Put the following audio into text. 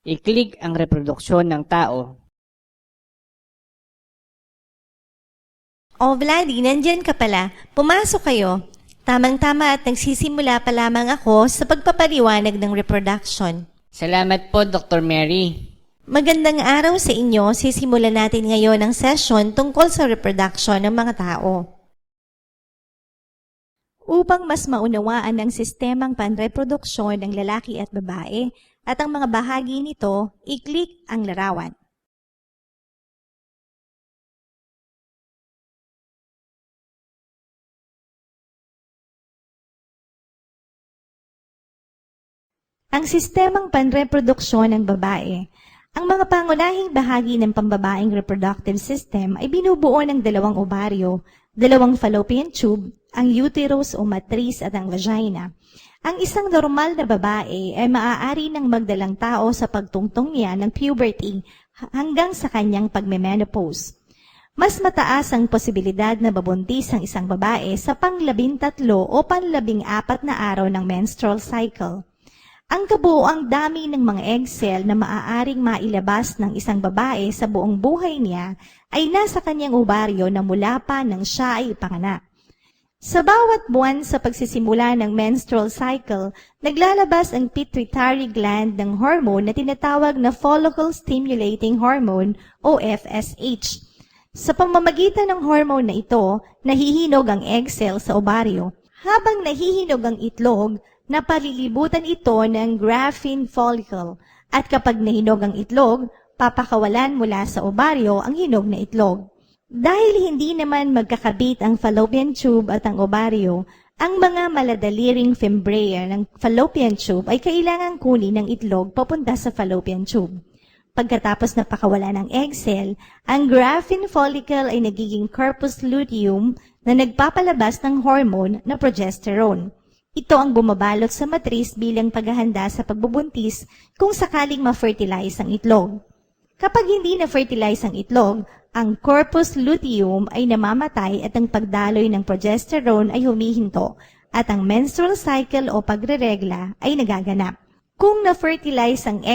I-click ang reproduksyon ng tao. Oh, Vladi, nandyan ka pala. Pumasok kayo. Tamang-tama at nagsisimula pa lamang ako sa pagpapaliwanag ng reproduction. Salamat po, Dr. Mary. Magandang araw sa inyo. Sisimulan natin ngayon ang session tungkol sa reproduction ng mga tao. Upang mas maunawaan ang sistemang panreproduksyon ng lalaki at babae at ang mga bahagi nito, i-click ang larawan. Ang sistemang panreproduksyon ng babae. Ang mga pangunahing bahagi ng pambabaeng reproductive system ay binubuo ng dalawang ovaryo, dalawang fallopian tube, ang uterus o matris at ang vagina. Ang isang normal na babae ay maaari ng magdalang tao sa pagtungtong niya ng puberty hanggang sa kanyang pagme-menopause. Mas mataas ang posibilidad na mabuntis ang isang babae sa pang-13 o pang-14 na araw ng menstrual cycle. Ang kabuoang dami ng mga egg cell na maaaring mailabas ng isang babae sa buong buhay niya ay nasa kanyang ovaryo na mula pa nang siya ay ipanganak. Sa bawat buwan sa pagsisimula ng menstrual cycle, naglalabas ang pituitary gland ng hormone na tinatawag na follicle stimulating hormone o FSH. Sa pamamagitan ng hormone na ito, nahihinog ang egg cell sa ovaryo. Habang nahihinog ang itlog, napalilibutan ito ng Graafian follicle at kapag nahinog ang itlog, papakawalan mula sa ovaryo ang hinog na itlog. Dahil hindi naman magkakabit ang fallopian tube at ang ovaryo, ang mga maladaliring fimbriae ng fallopian tube ay kailangang kunin ng itlog papunta sa fallopian tube. Pagkatapos na pakawalan ng egg cell, ang Graafian follicle ay nagiging corpus luteum na nagpapalabas ng hormone na progesterone. Ito ang bumabalot sa matris bilang paghahanda sa pagbubuntis kung sakaling ma-fertilize ang itlog. Kapag hindi na-fertilize ang itlog, ang corpus luteum ay namamatay at ang pagdaloy ng progesterone ay humihinto at ang menstrual cycle o pagreregla ay nagaganap. Kung na-fertilize ang egg